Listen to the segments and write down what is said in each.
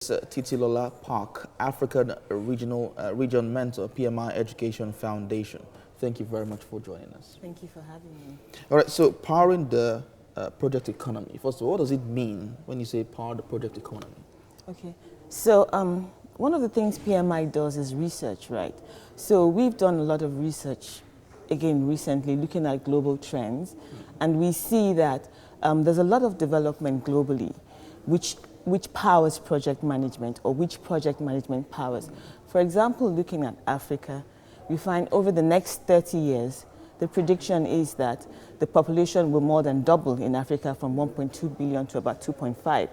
Ms. Titilola Park, African Region Mentor, PMI Education Foundation. Thank you very much for joining us. Thank you for having me. All right, so powering the project economy. First of all, what does it mean when you say power the project economy? Okay, so one of the things PMI does is research, right? So we've done a lot of research, again, recently, looking at global trends, and we see that there's a lot of development globally, which powers project management, or which project management powers. For example, looking at Africa, we find over the next 30 years, the prediction is that the population will more than double in Africa from 1.2 billion to about 2.5.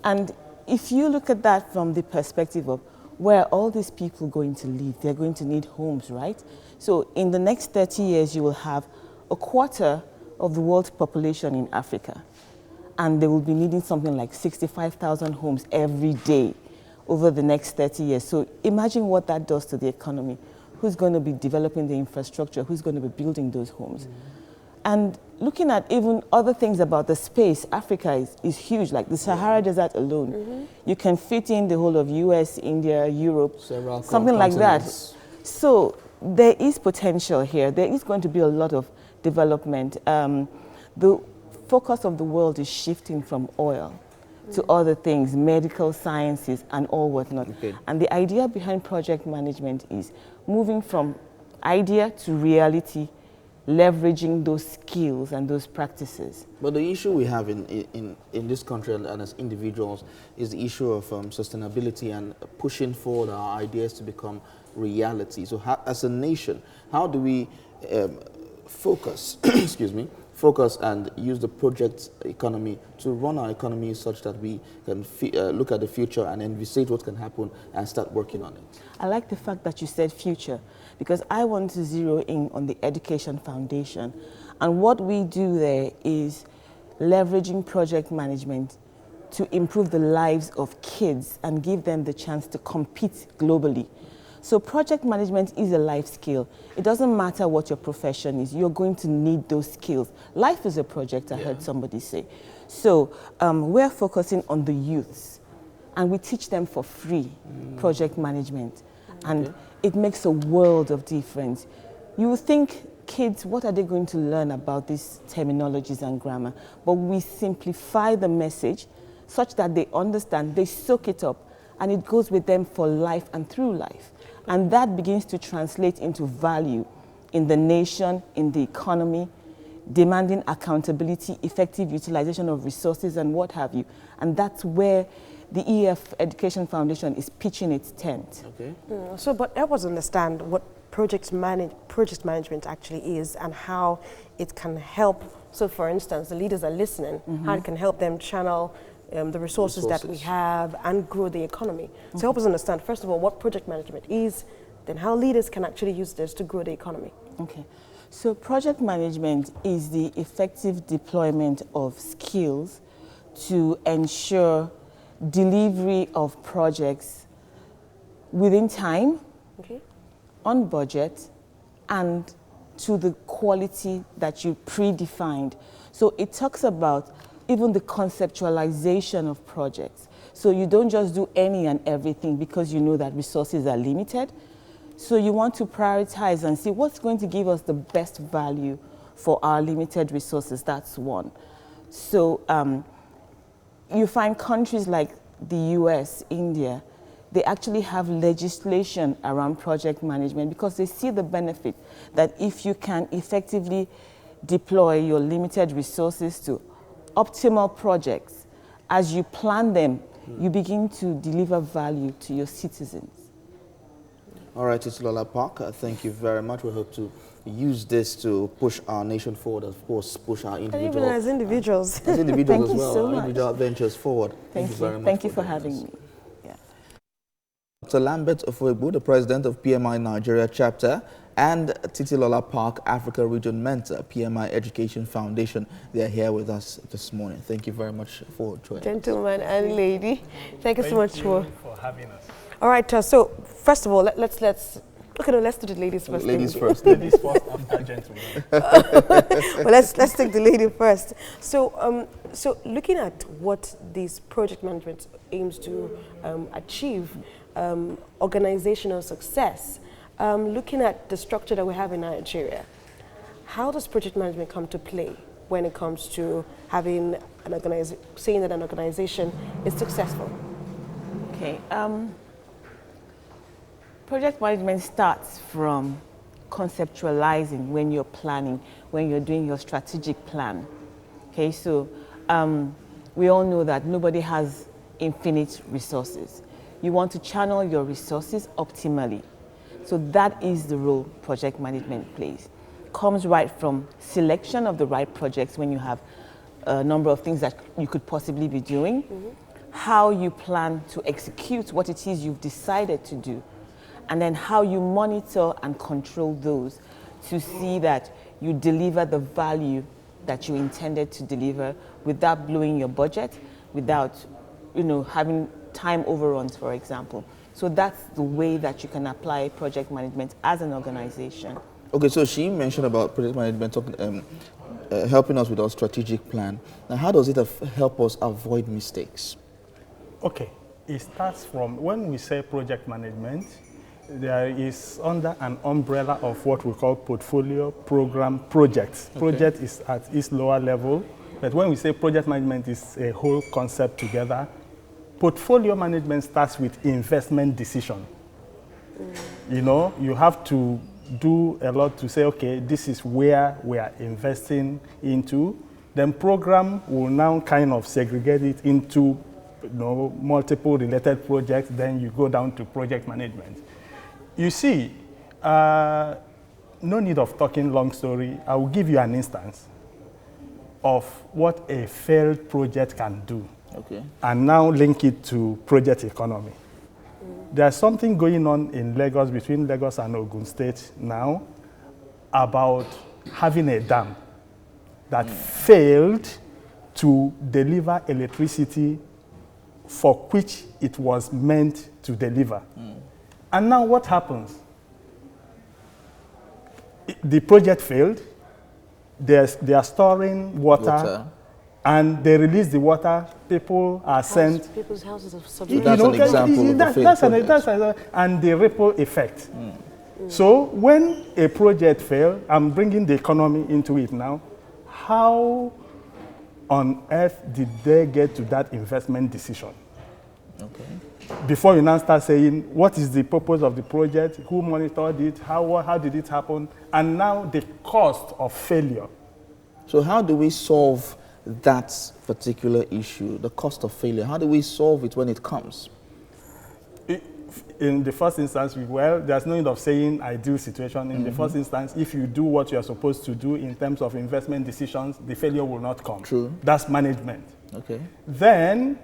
And if you look at that from the perspective of where are all these people going to live, they're going to need homes, right? So in the next 30 years, you will have a quarter of the world's population in Africa. And they will be needing something like 65,000 homes every day over the next 30 years. So imagine what that does to the economy. Who's going to be developing the infrastructure? Who's going to be building those homes? And looking at even other things about the space, Africa is huge, like the Sahara Desert alone. You can fit in the whole of US, India, Europe, something like that. So there is potential here. There is going to be a lot of development. The focus of the world is shifting from oil to other things, medical sciences and all whatnot. And the idea behind project management is moving from idea to reality, leveraging those skills and those practices. But the issue we have in this country and as individuals is the issue of sustainability and pushing forward our ideas to become reality. So as a nation, how do we focus, excuse me, focus and use the project economy to run our economy such that we can look at the future and envisage what can happen and start working on it? I like the fact that you said future, because I want to zero in on the Education Foundation. And what we do there is leveraging project management to improve the lives of kids and give them the chance to compete globally. So project management is a life skill. It doesn't matter what your profession is, you're going to need those skills. Life is a project, I heard somebody say. So we're focusing on the youths, and we teach them for free project management. And it makes a world of difference. You think kids, what are they going to learn about these terminologies and grammar? But we simplify the message such that they understand, they soak it up, and it goes with them for life and through life. And that begins to translate into value in the nation, in the economy, demanding accountability, effective utilization of resources, and what have you. And that's where the EF Education Foundation is pitching its tent. So, but help us understand what project management actually is and how it can help. So, for instance, the leaders are listening, how it can help them channel the resources that we have and grow the economy. So help us understand, first of all, what project management is, then how leaders can actually use this to grow the economy. Okay. So project management is the effective deployment of skills to ensure delivery of projects within time, on budget, and to the quality that you predefined. So it talks about even the conceptualization of projects. So you don't just do any and everything because you know that resources are limited. So you want to prioritize and see what's going to give us the best value for our limited resources. That's one. So you find countries like the US, India, they actually have legislation around project management because they see the benefit that if you can effectively deploy your limited resources to optimal projects, as you plan them, you begin to deliver value to your citizens. All right, Titilola Park, thank you very much. We hope to use this to push our nation forward, of course, push our individual... And even as individuals. As individuals Thank as well, you so our much. individual ventures forward. Thank you very much. Thank you for having me. Dr. Lambert Ofoegbu, the president of PMI Nigeria chapter, and Titilola Park, Africa Region Mentor, PMI Education Foundation. They are here with us this morning. Thank you very much for joining Gentleman and lady, thank you so much for having us. All right, so first of all, let's Okay, no, let's do the ladies first. Ladies first. Ladies first after gentlemen. Well, let's take the lady first. So, so looking at what this project management aims to achieve, organizational success, looking at the structure that we have in Nigeria, how does project management come to play when it comes to having saying that an organization is successful? Okay. Project management starts from conceptualizing when you're planning, when you're doing your strategic plan. Okay, so we all know that nobody has infinite resources. You want to channel your resources optimally. So that is the role project management plays. Comes right from selection of the right projects when you have a number of things that you could possibly be doing, how you plan to execute what it is you've decided to do, and then how you monitor and control those to see that you deliver the value that you intended to deliver without blowing your budget, without having time overruns, for example. So that's the way that you can apply project management as an organization. Okay, so she mentioned about project management helping us with our strategic plan. Now, how does it help us avoid mistakes? Okay, it starts from when we say project management, there is under an umbrella of what we call portfolio, program, projects. Okay. Project is at its lower level, but when we say project management is a whole concept together. Portfolio management starts with investment decision. You have to do a lot to say, okay, this is where we are investing into. Then program will now kind of segregate it into multiple related projects. Then you go down to project management. You see, no need of talking long story. I will give you an instance of what a failed project can do. Okay. And now link it to project economy. There's something going on in Lagos, between Lagos and Ogun State now, about having a dam that failed to deliver electricity for which it was meant to deliver. And now what happens? The project failed. They are storing water. And they release the water, people are sent. People's houses are submerged. That's an example of a failed and the ripple effect. So when a project fails, I'm bringing the economy into it now, how on earth did they get to that investment decision? Okay. Before you now start saying, what is the purpose of the project, who monitored it, how did it happen, and now the cost of failure. So how do we solve that particular issue, the cost of failure? How do we solve it when it comes? In the first instance, there's no need of saying ideal situation. In the first instance, if you do what you're supposed to do in terms of investment decisions, the failure will not come. True. That's management. Okay. Then,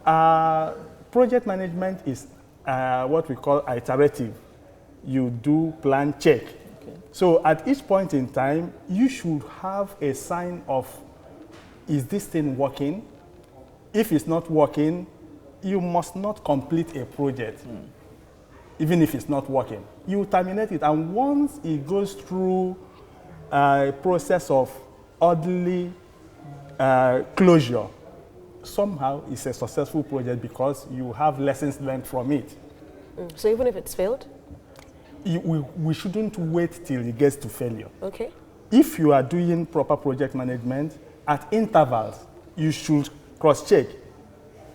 project management is what we call iterative. You do, plan, check. Okay. So at each point in time, you should have a sign of, is this thing working? If it's not working, you must not complete a project, even if it's not working. You terminate it, and once it goes through a process of orderly closure, somehow it's a successful project because you have lessons learned from it. So even if it's failed? We shouldn't wait till it gets to failure. Okay. If you are doing proper project management, at intervals, you should cross-check.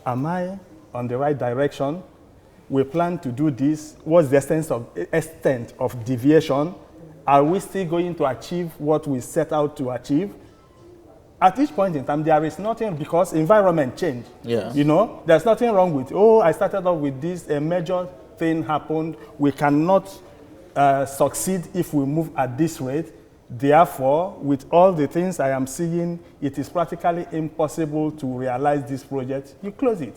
Am I on the right direction? We plan to do this. What's the extent of deviation? Are we still going to achieve what we set out to achieve? At each point in time, there is nothing, because environment change. Yeah. There's nothing wrong with, I started off with this, a major thing happened. We cannot succeed if we move at this rate. Therefore, with all the things I am seeing, it is practically impossible to realize this project. You close it.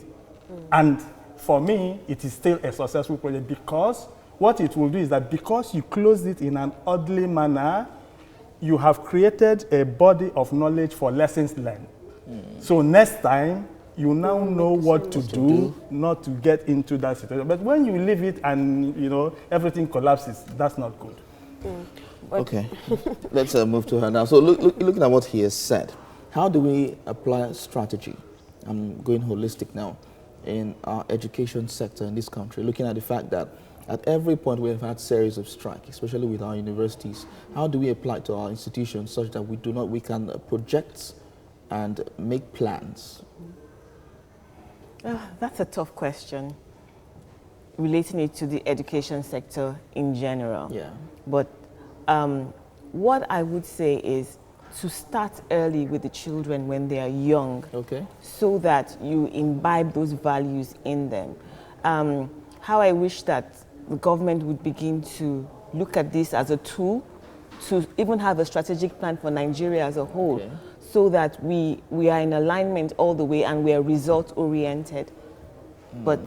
And for me, it is still a successful project, because what it will do is that because you close it in an orderly manner, you have created a body of knowledge for lessons learned. So next time, you now know what to do, not to get into that situation. But when you leave it and, you know, everything collapses, that's not good. Okay, let's move to her now. So looking at what he has said, how do we apply strategy? I'm going holistic now in our education sector in this country, looking at the fact that at every point we have had series of strikes, especially with our universities. How do we apply to our institutions such that we can project and make plans? That's a tough question, relating it to the education sector in general. Yeah. But what I would say is to start early with the children when they are young, so that you imbibe those values in them. How I wish that the government would begin to look at this as a tool to even have a strategic plan for Nigeria as a whole, so that we are in alignment all the way and we are result-oriented. But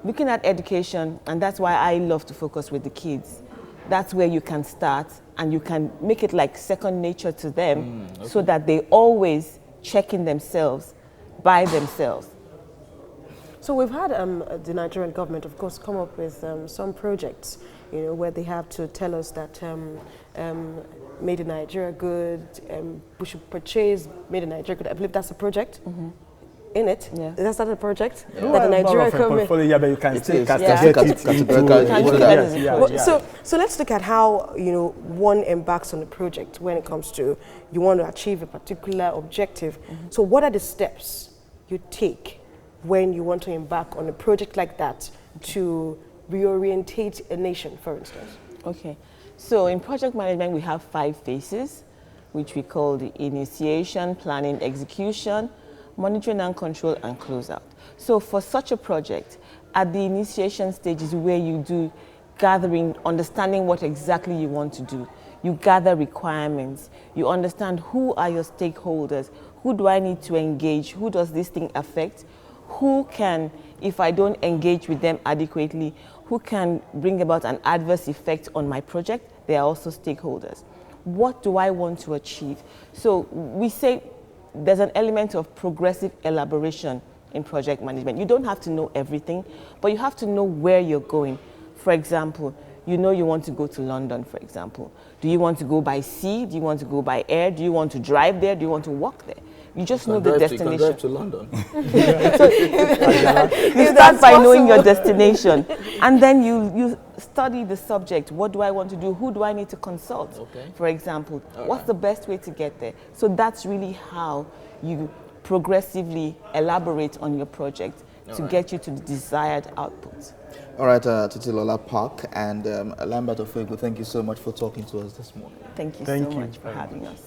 looking at education, and that's why I love to focus with the kids, that's where you can start and you can make it like second nature to them, so that they always check in themselves by themselves. So we've had the Nigerian government, of course, come up with some projects, you know, where they have to tell us that made in Nigeria good, we should purchase made in Nigeria good. I believe that's a project. In it, is that a project? Yeah. That the Nigerian government. Yeah, but you can still So let's look at how, you know, one embarks on a project when it comes to you want to achieve a particular objective. So what are the steps you take when you want to embark on a project like that to reorientate a nation, for instance? Okay, so in project management we have 5 phases, which we call the initiation, planning, execution, monitoring and control, and closeout. So for such a project, at the initiation stage is where you do gathering, understanding what exactly you want to do. You gather requirements, you understand who are your stakeholders, who do I need to engage, who does this thing affect, who can, if I don't engage with them adequately, who can bring about an adverse effect on my project. They are also stakeholders. What do I want to achieve? So we say there's an element of progressive elaboration in project management. You don't have to know everything, but you have to know where you're going. For example, you know you want to go to London, for example. Do you want to go by sea? Do you want to go by air? Do you want to drive there? Do you want to walk there? You just know the destination. You can drive to London. You start by knowing your destination. And then you study the subject. What do I want to do? Who do I need to consult? For example, what's the best way to get there? So that's really how you progressively elaborate on your project to get you to the desired output. All right, Titilola Park and Lambert Ofoegbu, thank you so much for talking to us this morning. Thank you so much for having us.